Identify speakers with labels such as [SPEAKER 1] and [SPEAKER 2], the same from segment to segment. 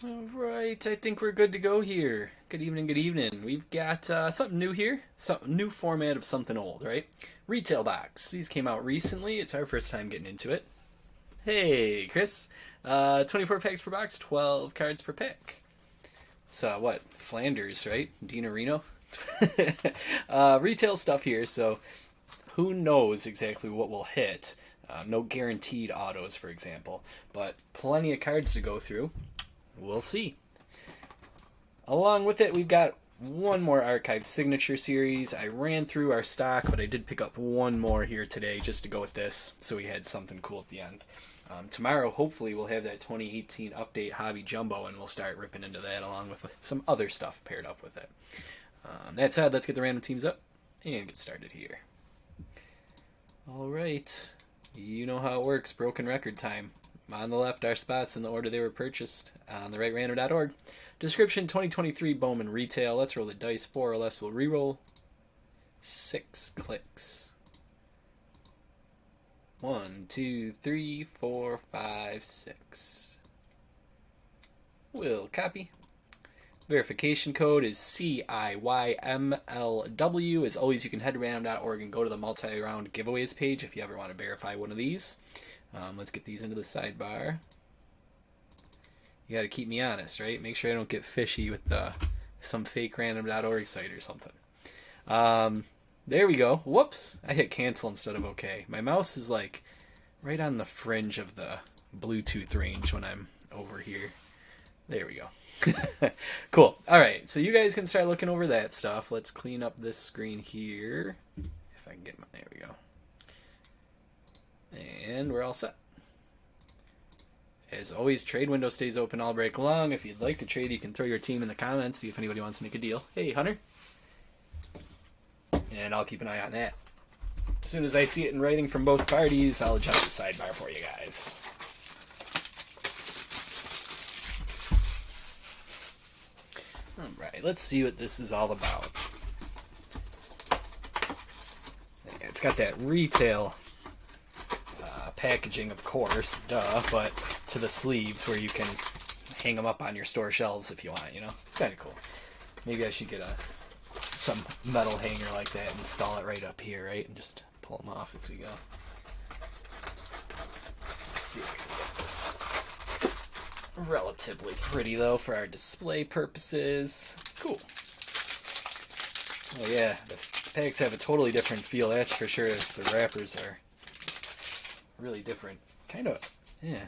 [SPEAKER 1] All right, I think we're good to go here. Good evening, good evening. We've got something new here, some new format of something old, right? Retail box. These came out recently. It's our first time getting into it. Hey, Chris. 24 packs per box, 12 cards per pack. It's what? Flanders, right? Dino Reno. Retail stuff here, so who knows exactly what will hit. No guaranteed autos, for example, but plenty of cards to go through. We'll see. Along with it, we've got one more archive signature series. I ran through our stock, but I did pick up one more here today just to go with this, so we had something cool at the end. Tomorrow, hopefully, we'll have that 2018 update hobby jumbo, and we'll start ripping into that along with some other stuff paired up with it. That said, let's get the random teams up and get started here. All right. You know how it works. Broken record time. On the left, our spots in the order they were purchased. On the right, random.org. Description 2023 Bowman Retail. Let's roll the dice. 4 or less will reroll. 6 clicks. 1, 2, 3, 4, 5, 6. We'll copy. Verification code is CIYMLW. As always, you can head to random.org and go to the multi-round giveaways page if you ever want to verify one of these. Let's get these into the sidebar. You got to keep me honest, right? Make sure I don't get fishy with some fake random.org site or something. There we go. Whoops. I hit cancel instead of OK. My mouse is like right on the fringe of the Bluetooth range when I'm over here. There we go. Cool. All right. So you guys can start looking over that stuff. Let's clean up this screen here. If I can get my... There we go. And we're all set. As always, trade window stays open all break long. If you'd like to trade, you can throw your team in the comments, see if anybody wants to make a deal. Hey, Hunter. And I'll keep an eye on that. As soon as I see it in writing from both parties, I'll adjust the sidebar for you guys. Alright, let's see what this is all about. It's got that retail packaging, of course, duh, but to the sleeves where you can hang them up on your store shelves if you want, you know? It's kind of cool. Maybe I should get some metal hanger like that and install it right up here, right? And just pull them off as we go. Let's see if we can get this relatively pretty, though, for our display purposes. Cool. Oh, yeah, the packs have a totally different feel, that's for sure. The wrappers are really different. Kind of, yeah.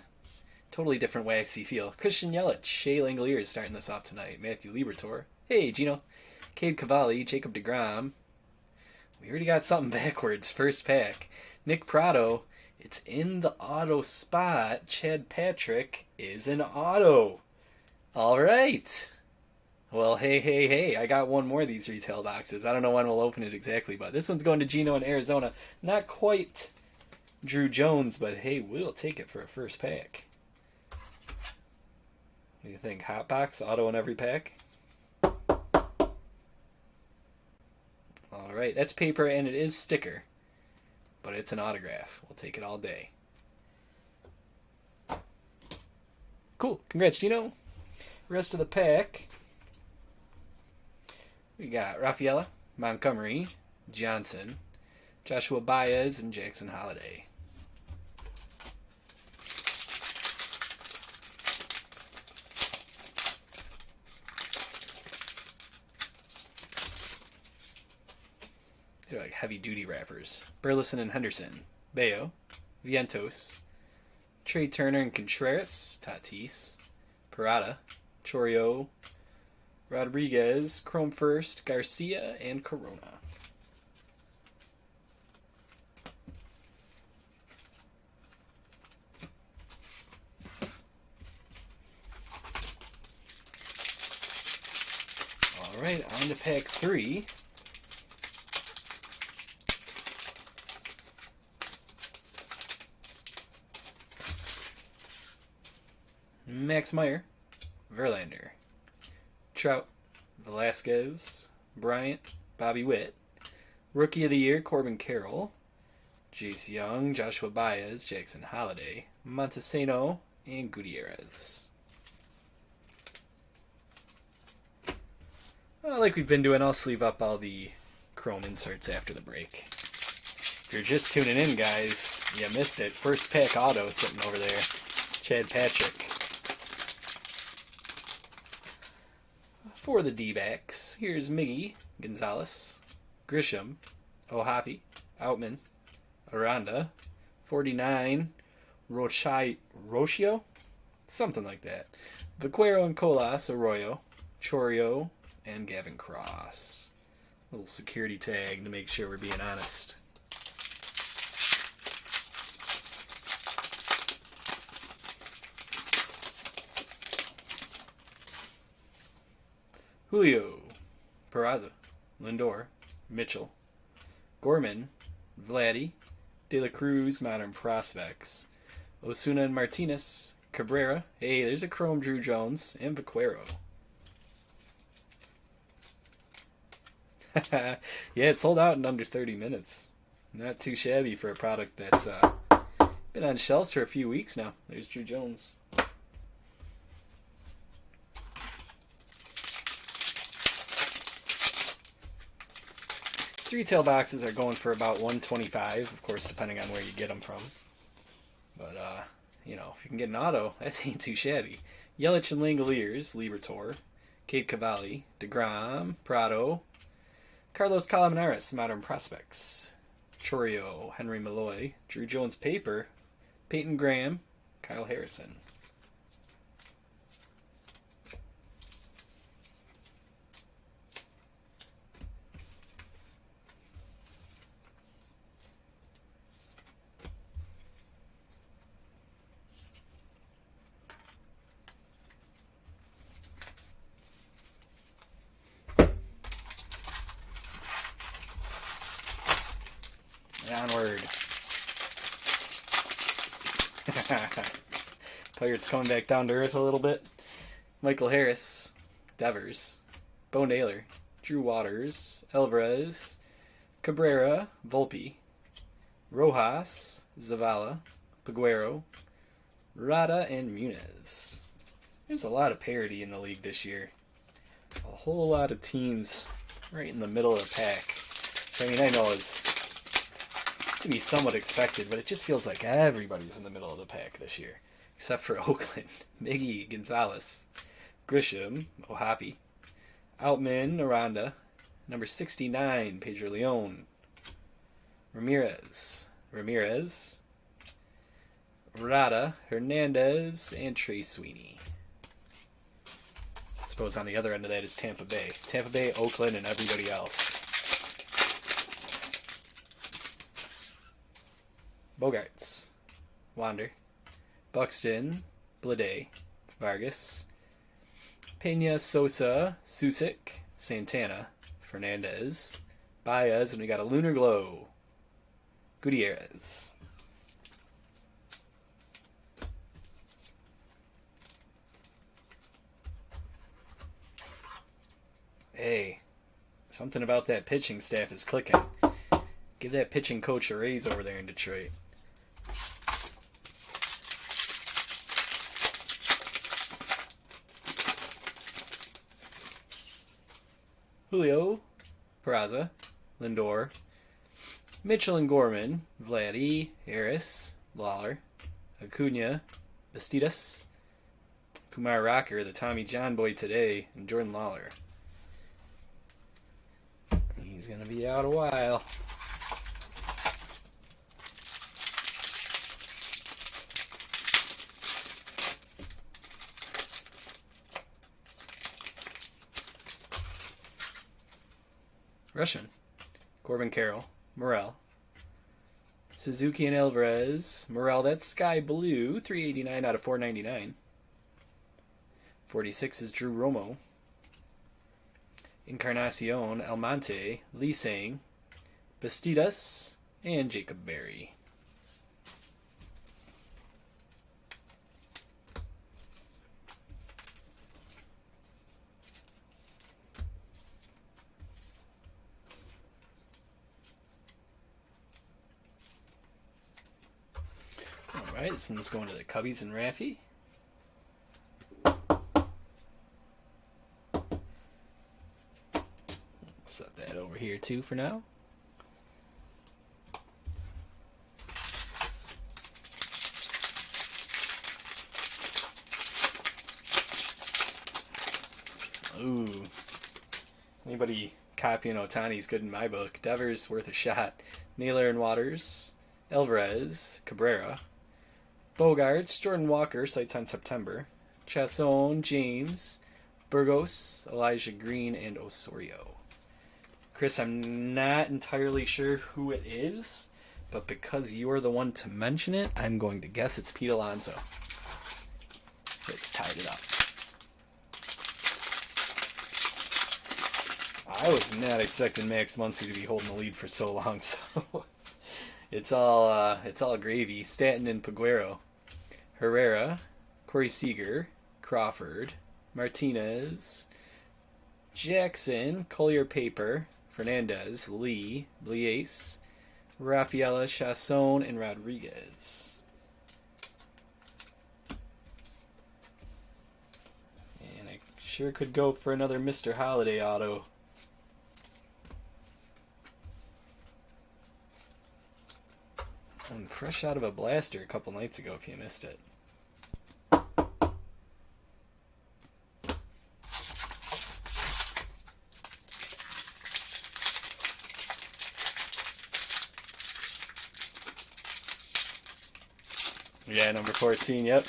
[SPEAKER 1] Totally different waxy feel. Christian Yelich, Shea Langolier is starting this off tonight. Matthew Liberatore. Hey, Gino. Cade Cavalli, Jacob deGrom. We already got something backwards. First pack. Nick Prado. It's in the auto spot. Chad Patrick is an auto. All right. Well, hey. I got one more of these retail boxes. I don't know when we'll open it exactly, but this one's going to Gino in Arizona. Not quite Drew Jones, but hey, we'll take it for a first pack. What do you think? Hot box, auto in every pack? Alright, that's paper and it is sticker. But it's an autograph. We'll take it all day. Cool. Congrats, Gino. Rest of the pack. We got Rafaela, Montgomery, Johnson, Joshua Baez, and Jackson Holiday. These are like heavy-duty wrappers. Burleson and Henderson. Bayo. Vientos. Trey Turner and Contreras. Tatis. Parada. Chorio. Rodriguez. Chrome First. Garcia. And Corona. Alright, on to pack 3. Max Meyer, Verlander, Trout, Velasquez, Bryant, Bobby Witt, Rookie of the Year, Corbin Carroll, Jace Young, Joshua Baez, Jackson Holiday, Montesano, and Gutierrez. Well, like we've been doing, I'll sleeve up all the chrome inserts after the break. If you're just tuning in, guys, you missed it. First pack auto sitting over there. Chad Patrick. For the D-backs, here's Miggy, Gonzalez, Grisham, O'Hoppe, Outman, Aranda, 49, Rocio? Something like that. Vaquero and Colas, Arroyo, Chorio, and Gavin Cross. Little security tag to make sure we're being honest. Julio, Peraza, Lindor, Mitchell, Gorman, Vladdy, De La Cruz, Modern Prospects, Osuna and Martinez, Cabrera, hey, there's a Chrome Drew Jones, and Vaquero. Yeah, it sold out in under 30 minutes. Not too shabby for a product that's been on shelves for a few weeks now. There's Drew Jones. Retail boxes are going for about $125, of course, depending on where you get them from. But, you know, if you can get an auto, that ain't too shabby. Yelich and Langoliers, Libertor, Cade Cavalli, DeGrom, Prado, Carlos Colmenares, Modern Prospects, Chorio, Henry Malloy, Drew Jones Paper, Peyton Graham, Kyle Harrison. Onward. Pirates coming back down to earth a little bit. Michael Harris, Devers, Bo Naylor, Drew Waters, Alvarez, Cabrera, Volpe, Rojas, Zavala, Peguero, Rada, and Muniz. There's a lot of parity in the league this year. A whole lot of teams right in the middle of the pack. I mean, I know it's to be somewhat expected, but it just feels like everybody's in the middle of the pack this year, except for Oakland. Miggy, Gonzalez, Grisham, O'Hoppe, Outman, Aranda, number 69, Pedro Leon, Ramirez, Rada, Hernandez, and Trey Sweeney. I suppose on the other end of that is Tampa Bay. Tampa Bay, Oakland, and everybody else. Bogarts, Wander, Buxton, Blade, Vargas, Pena, Sosa, Susik, Santana, Fernandez, Baez, and we got a Lunar Glow, Gutierrez. Hey, something about that pitching staff is clicking. Give that pitching coach a raise over there in Detroit. Julio, Peraza, Lindor, Mitchell and Gorman, Vladdy, Harris, Lawler, Acuna, Bastidas, Kumar Rocker, the Tommy John boy today, and Jordan Lawler. He's going to be out a while. Russian, Corbin Carroll, Morel, Suzuki and Alvarez. Morel, that's sky blue, 389 out of 499. 46 is Drew Romo. Encarnacion, Almonte, Lee Sang, Bastidas, and Jacob Berry. Alright, this one's going to the Cubbies and Raffy. 2 for now. Ooh. Anybody copying Ohtani's good in my book. Devers worth a shot. Naylor and Waters. Alvarez. Cabrera. Bogarts. Jordan Walker. Sights on September. Chasson. James. Burgos. Elijah Green. And Osorio. Chris, I'm not entirely sure who it is, but because you are the one to mention it, I'm going to guess it's Pete Alonso. It's tied it up. I was not expecting Max Muncy to be holding the lead for so long, so it's all gravy. Stanton and Paguero, Herrera, Corey Seager, Crawford, Martinez, Jackson, Collier Paper, Fernandez, Lee, Blies, Rafaela, Chasson, and Rodriguez. And I sure could go for another Mr. Holiday auto. I'm fresh out of a blaster a couple nights ago if you missed it. Yeah, number 14, yep.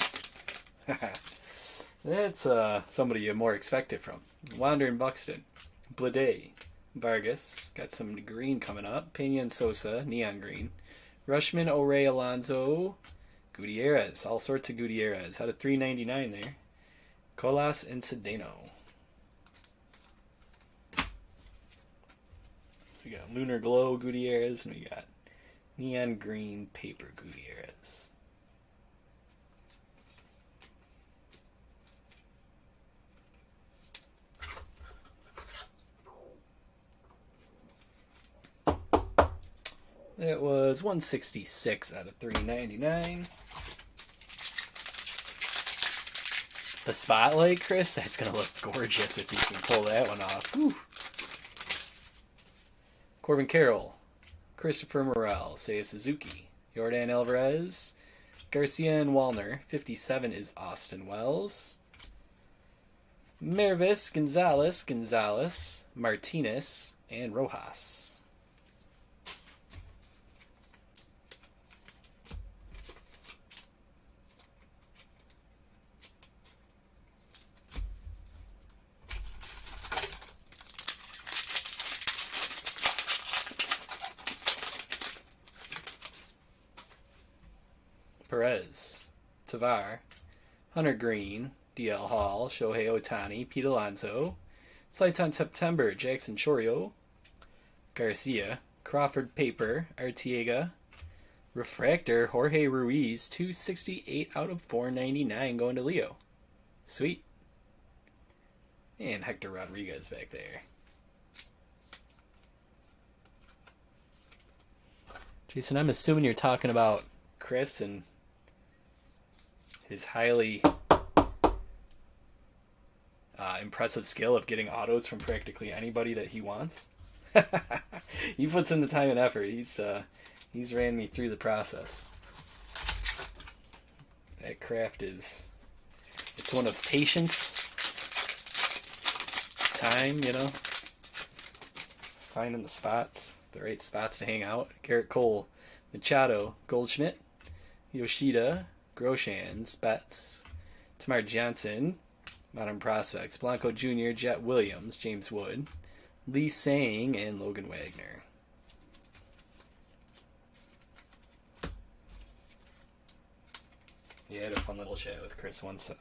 [SPEAKER 1] That's somebody you more expect it from. Wander and Buxton. Blade. Vargas. Got some green coming up. Pena and Sosa. Neon green. Rushman, O'Ray, Alonso. Gutierrez. All sorts of Gutierrez. Had a $3.99 there. Colas and Cedeno. We got Lunar Glow Gutierrez. And we got Neon Green Paper Gutierrez. It was 166 out of 399. The spotlight, Chris, that's going to look gorgeous if you can pull that one off. Whew. Corbin Carroll, Christopher Morel, Seiya Suzuki, Yordan Alvarez, Garcia and Wallner. 57 is Austin Wells. Mervis, Gonzalez, Martinez, and Rojas. Perez, Tavar, Hunter Green, DL Hall, Shohei Ohtani, Pete Alonso, Sights on September, Jackson Chourio, Garcia, Crawford Paper, Artiega, Refractor, Jorge Ruiz, 268 out of 499 going to Leo. Sweet. And Hector Rodriguez back there. Jason, I'm assuming you're talking about Chris and his highly impressive skill of getting autos from practically anybody that he wants. He puts in the time and effort. He's ran me through the process. That craft it's one of patience, time, finding the right spots to hang out. Garrett Cole, Machado, Goldschmidt, Yoshida, Groshans, Betts, Tamar Johnson, Modern Prospects, Blanco Jr., Jet Williams, James Wood, Lee Sang, and Logan Wagner. Yeah, I had a fun little chat with Chris once,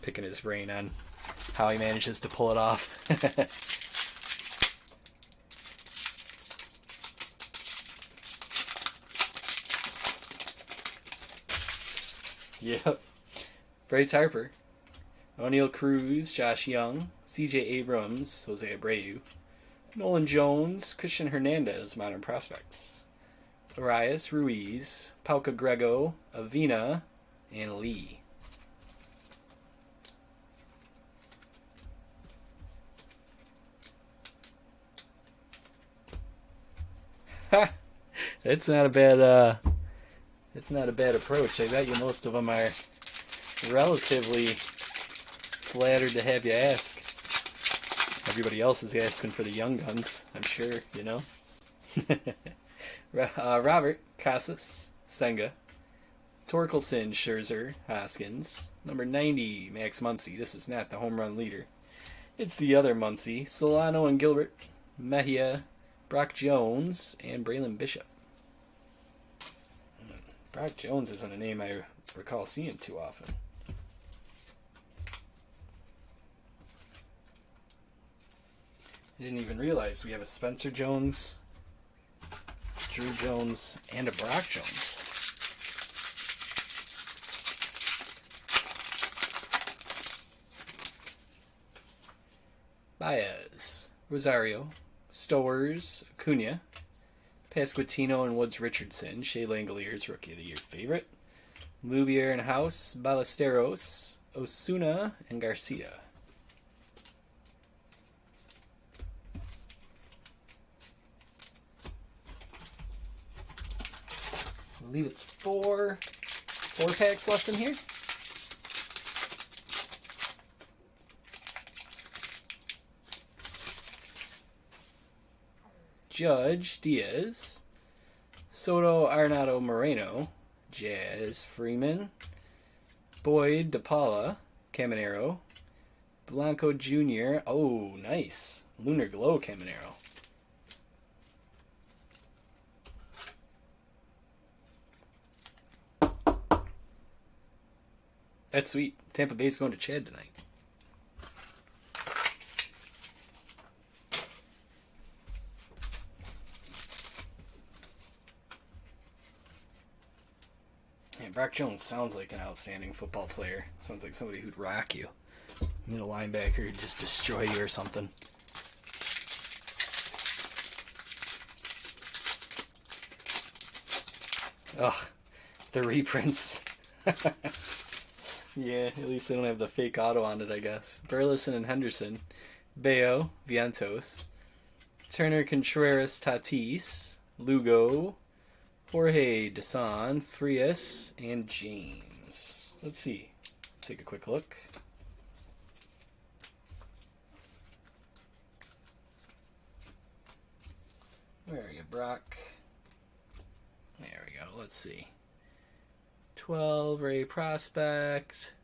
[SPEAKER 1] picking his brain on how he manages to pull it off. Yep. Bryce Harper, O'Neal Cruz, Josh Young, C.J. Abrams, Jose Abreu, Nolan Jones, Christian Hernandez, Modern Prospects, Arias, Ruiz, Pauca Grego, Avina, and Lee. It's not a bad it's not a bad approach. I bet you most of them are relatively flattered to have you ask. Everybody else is asking for the young guns, I'm sure, you know. Robert, Casas, Senga, Torkelson, Scherzer, Hoskins, number 90, Max Muncy. This is not the home run leader. It's the other Muncy, Solano and Gilbert, Mejia, Brock Jones, and Braylon Bishop. Brock Jones isn't a name I recall seeing too often. I didn't even realize we have a Spencer Jones, Drew Jones, and a Brock Jones. Baez, Rosario, Stowers, Acuna, Pasquantino and Woods Richardson, Shea Langoliers, Rookie of the Year favorite, Lubier and House, Ballesteros, Osuna, and Garcia. I believe it's four packs left in here. Judge, Diaz, Soto, Arenado, Moreno, Jazz, Freeman, Boyd, DePaula, Caminero, Blanco Jr. Oh, nice. Lunar Glow Caminero. That's sweet. Tampa Bay's going to Chad tonight. Man, Brock Jones sounds like an outstanding football player. Sounds like somebody who'd rock you. Middle linebacker who'd just destroy you or something. Ugh, the reprints. Yeah, at least they don't have the fake auto on it, I guess. Burleson and Henderson. Bayo, Vientos. Turner, Contreras, Tatis. Lugo. Jorge, Desan, Frias, and James. Let's see. Take a quick look. Where are you, Brock? There we go. Let's see. 12, Ray Prospect.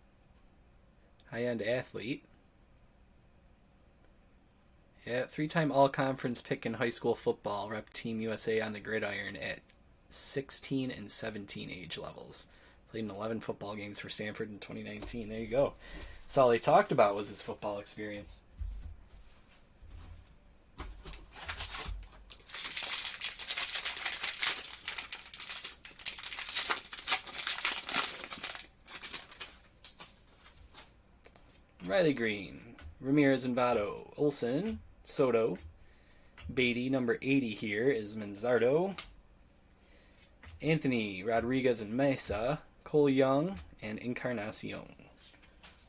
[SPEAKER 1] High-end athlete. Yeah, 3-time all-conference pick in high school football. Rep Team USA on the gridiron at 16 and 17 age levels. Played in 11 football games for Stanford in 2019. There you go. That's all they talked about was his football experience. Riley Green, Ramirez and Votto, Olsen, Soto, Beatty, number 80 here is Manzardo, Anthony, Rodriguez and Mesa, Cole Young, and Encarnacion.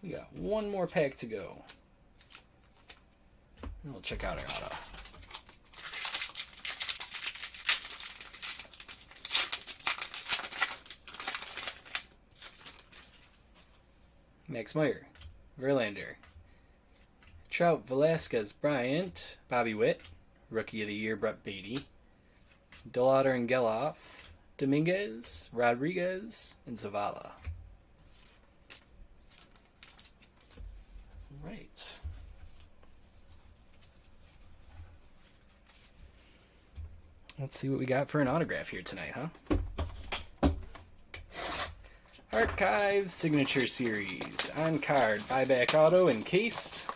[SPEAKER 1] We got one more pack to go. And we'll check out our auto. Max Meyer, Verlander, Trout, Velasquez, Bryant, Bobby Witt, Rookie of the Year, Brett Beatty, Delauder and Geloff, Dominguez, Rodriguez, and Zavala. Right. Let's see what we got for an autograph here tonight, huh? Archive Signature Series. On card, buyback auto encased.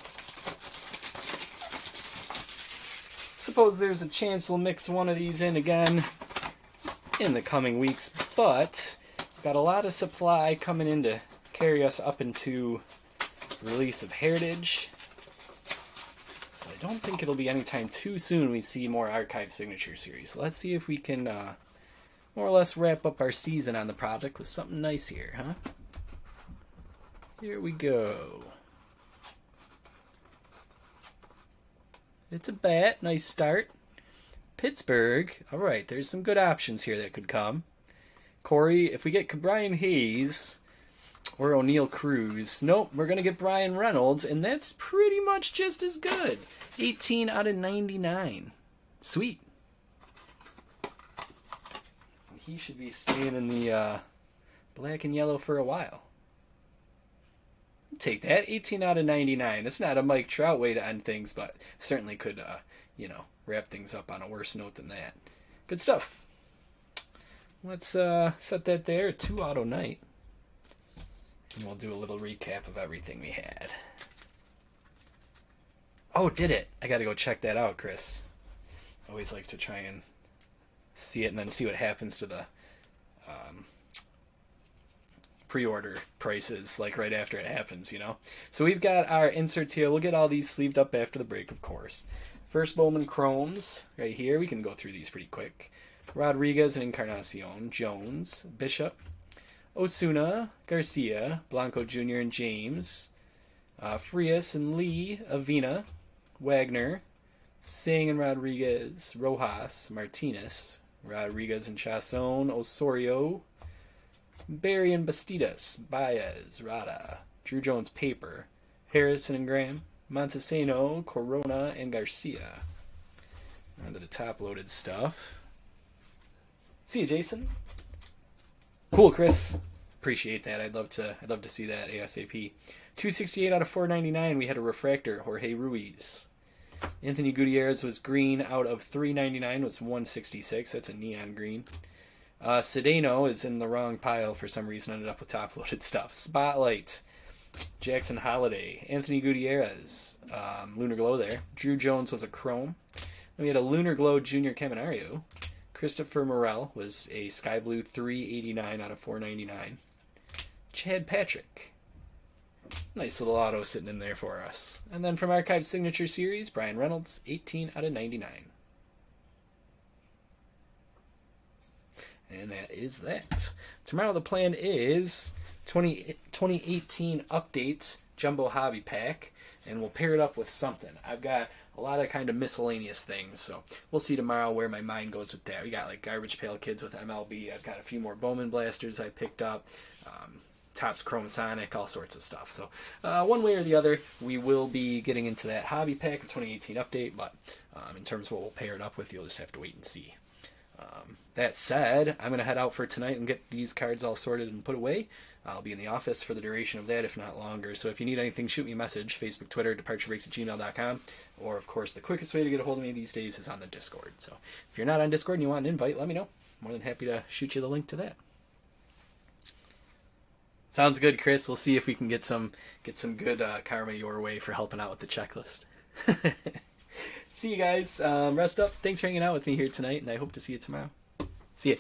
[SPEAKER 1] Suppose there's a chance we'll mix one of these in again in the coming weeks, but got a lot of supply coming in to carry us up into release of Heritage. So I don't think it'll be anytime too soon we see more Archive Signature Series. Let's see if we can more or less wrap up our season on the project with something nice here, huh? Here we go. It's a bat. Nice start. Pittsburgh. All right, there's some good options here that could come. Corey, if we get Brian Hayes or O'Neal Cruz, nope, we're going to get Brian Reynolds, and that's pretty much just as good. 18 out of 99. Sweet. He should be staying in the black and yellow for a while. Take that, 18 out of 99. It's not a Mike Trout way to end things, but certainly could, wrap things up on a worse note than that. Good stuff. Let's set that there, 2 auto night. And we'll do a little recap of everything we had. Oh, did it? I gotta go check that out, Chris. I always like to try and see it and then see what happens to the pre-order prices, like right after it happens, So we've got our inserts here. We'll get all these sleeved up after the break, of course. First Bowman Chromes, right here. We can go through these pretty quick. Rodriguez and Encarnacion, Jones, Bishop, Osuna, Garcia, Blanco Jr. and James, Frias and Lee, Avina, Wagner, Singh and Rodriguez, Rojas, Martinez, Rodriguez and Chasson, Osorio, Barry and Bastidas, Baez, Rada, Drew Jones Paper, Harrison and Graham, Montesano, Corona, and Garcia. On to the top-loaded stuff. See you, Jason. Cool, Chris. Appreciate that. I'd love to see that ASAP. 268 out of 499. We had a refractor, Jorge Ruiz. Anthony Gutierrez was green out of 399. Was 166. That's a neon green. Cedeno is in the wrong pile for some reason. Ended up with top-loaded stuff. Spotlight. Jackson Holiday. Anthony Gutierrez. Lunar Glow there. Drew Jones was a chrome. Then we had a Lunar Glow Junior Caminario. Christopher Morel was a Sky Blue 389 out of 499. Chad Patrick. Nice little auto sitting in there for us. And then from Archive Signature Series, Brian Reynolds, 18 out of 99. And that is that. Tomorrow the plan is 2018 Update Jumbo Hobby Pack, and we'll pair it up with something. I've got a lot of kind of miscellaneous things, so we'll see tomorrow where my mind goes with that. We got like Garbage Pail Kids with MLB. I've got a few more Bowman Blasters I picked up. Topps Chrome Sonic, all sorts of stuff. So one way or the other, we will be getting into that hobby pack of 2018 Update, but in terms of what we'll pair it up with, you'll just have to wait and see. That said, I'm going to head out for tonight and get these cards all sorted and put away. I'll be in the office for the duration of that, if not longer. So if you need anything, shoot me a message. Facebook, Twitter, departurebreaks@gmail.com. Or, of course, the quickest way to get a hold of me these days is on the Discord. So if you're not on Discord and you want an invite, let me know. More than happy to shoot you the link to that. Sounds good, Chris. We'll see if we can get some good karma your way for helping out with the checklist. See you guys. Rest up. Thanks for hanging out with me here tonight, and I hope to see you tomorrow. See ya.